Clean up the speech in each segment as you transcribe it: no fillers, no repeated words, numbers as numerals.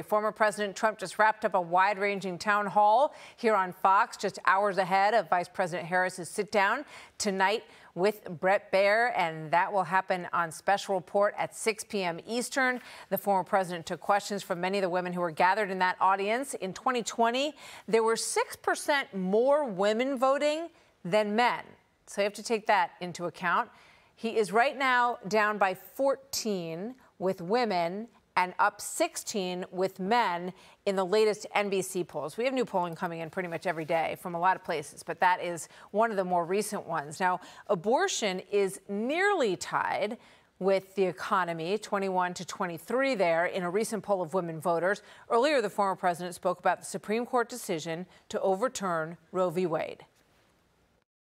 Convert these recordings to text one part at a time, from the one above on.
Former President Trump just wrapped up a wide-ranging town hall here on Fox, just hours ahead of Vice President Harris's sit-down tonight with Bret Baier, and that will happen on Special Report at 6 p.m. Eastern. The former president took questions from many of the women who were gathered in that audience. In 2020, there were 6% more women voting than men, so you have to take that into account. He is right now down by 14 with women and up 16 with men in the latest NBC polls. We have new polling coming in pretty much every day from a lot of places, but that is one of the more recent ones. Now, abortion is nearly tied with the economy, 21 to 23 there, in a recent poll of women voters. Earlier, the former president spoke about the Supreme Court decision to overturn Roe v. Wade.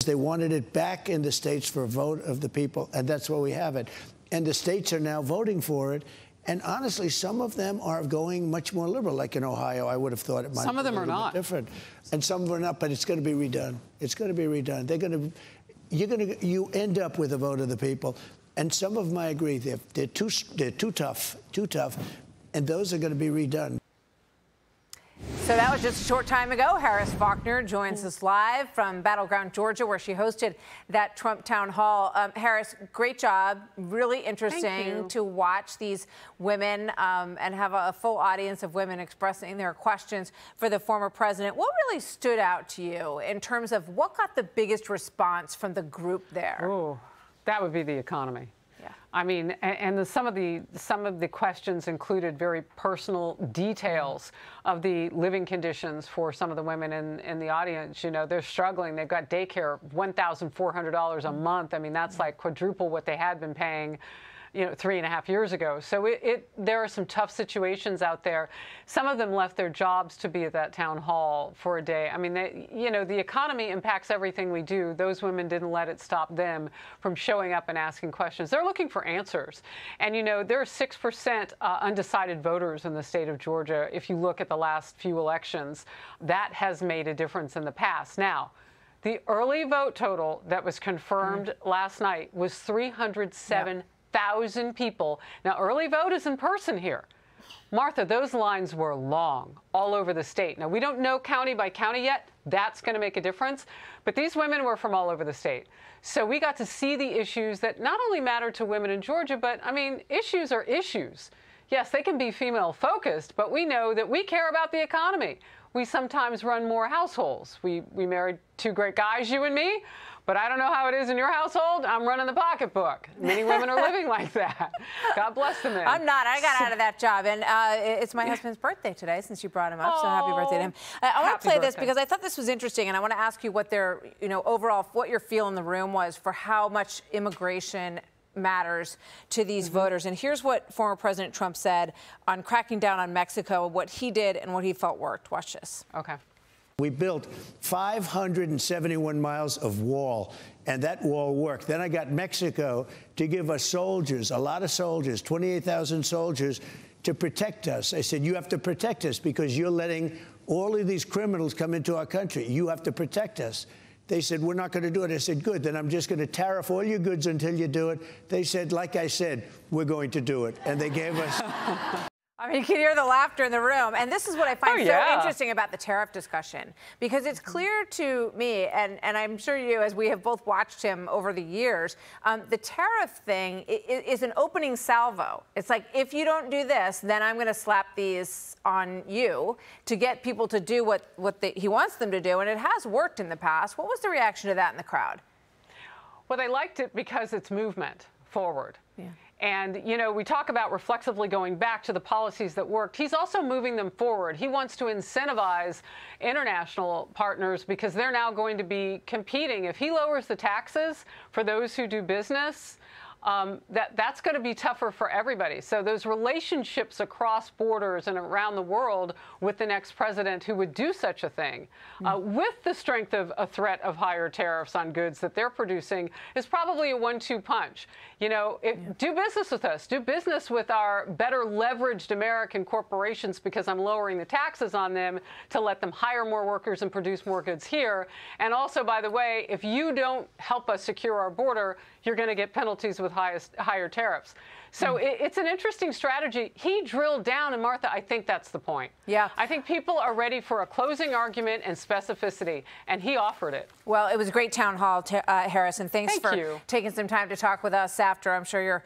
They wanted it back in the states for a vote of the people, and that's where we have it. And the states are now voting for it. And honestly, some of them are going much more liberal, like in Ohio. I would have thought it might be a little bit different. And some of them are not, but it's going to be redone. It's going to be redone. They're going to, you end up with a vote of the people. And some of them, I agree, they're too tough, and those are going to be redone. So that was just a short time ago. Harris Faulkner joins us live from Battleground, Georgia, where she hosted that Trump town hall. Harris, great job. Really interesting to watch these women and have a full audience of women expressing their questions for the former president. What really stood out to you in terms of what got the biggest response from the group there? Oh, that would be the economy. I mean, and some of the questions included very personal details of the living conditions for some of the women in the audience. You know, they're struggling. They've got daycare, $1,400 a month. I mean, that's like quadruple what they had been paying, you know, 3.5 years ago. So there are some tough situations out there. Some of them left their jobs to be at that town hall for a day. I mean, you know, the economy impacts everything we do. Those women didn't let it stop them from showing up and asking questions. They're looking for answers. And, you know, there are 6% undecided voters in the state of Georgia. If you look at the last few elections, that has made a difference in the past. Now, the early vote total that was confirmed last night was 307,000 people. Now, early vote is in person here. Martha, those lines were long all over the state. Now, we don't know county by county yet. That's going to make a difference. But these women were from all over the state. So we got to see the issues that not only matter to women in Georgia, but, I mean, issues are issues. Yes, they can be female-focused, but we know that we care about the economy. We sometimes run more households. We married two great guys, you and me. But I don't know how it is in your household. I'm running the pocketbook. Many women are living like that. God bless them. I'm not. I got out of that job. And it's my husband's birthday today, since you brought him up. So happy birthday to him. I want to play this because I thought this was interesting. And I want to ask you what their, you know, overall, what your feel in the room was for how much immigration matters to these voters. And here's what former President Trump said on cracking down on Mexico, what he did and what he felt worked. Watch this. Okay. We built 571 miles of wall, and that wall worked. Then I got Mexico to give us soldiers, a lot of soldiers, 28,000 soldiers, to protect us. I said, you have to protect us because you're letting all of these criminals come into our country. You have to protect us. They said, we're not going to do it. I said, good, then I'm just going to tariff all your goods until you do it. They said, like I said, we're going to do it. And they gave us... I mean, you can hear the laughter in the room. And this is what I find so interesting about the tariff discussion, because it's clear to me, and I'm sure you, as we have both watched him over the years, the tariff thing is an opening salvo. It's like, if you don't do this, then I'm going to slap these on you to get people to do what he wants them to do. And it has worked in the past. What was the reaction to that in the crowd? Well, they liked it because it's movement forward. Yeah. And, you know, we talk about reflexively going back to the policies that worked. He's also moving them forward. He wants to incentivize international partners because they're now going to be competing. If he lowers the taxes for those who do business, that's going to be tougher for everybody. So those relationships across borders and around the world with the next president who would do such a thing, with the strength of a threat of higher tariffs on goods that they're producing, is probably a 1-2 punch. You know, do business with us. Do business with our better leveraged American corporations because I'm lowering the taxes on them to let them hire more workers and produce more goods here. And also, by the way, if you don't help us secure our border, you're going to get penalties with higher tariffs. So it's an interesting strategy. He drilled down, and Martha, I think that's the point. Yeah. I think people are ready for a closing argument and specificity, and he offered it. Well, it was a great town hall, Harris, and thanks for you. taking some time to talk with us after. I'm sure you're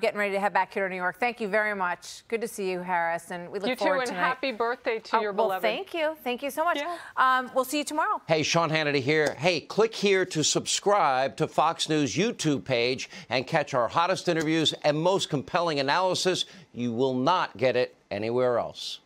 getting ready to head back here to New York. Thank you very much. Good to see you, Harris, and we look forward too, and tonight. happy birthday to your beloved. Well, thank you. Thank you so much. Yeah. We'll see you tomorrow. Hey, Sean Hannity here. Hey, click here to subscribe to Fox News YouTube page and catch our hottest interviews and most compelling analysis. You will not get it anywhere else.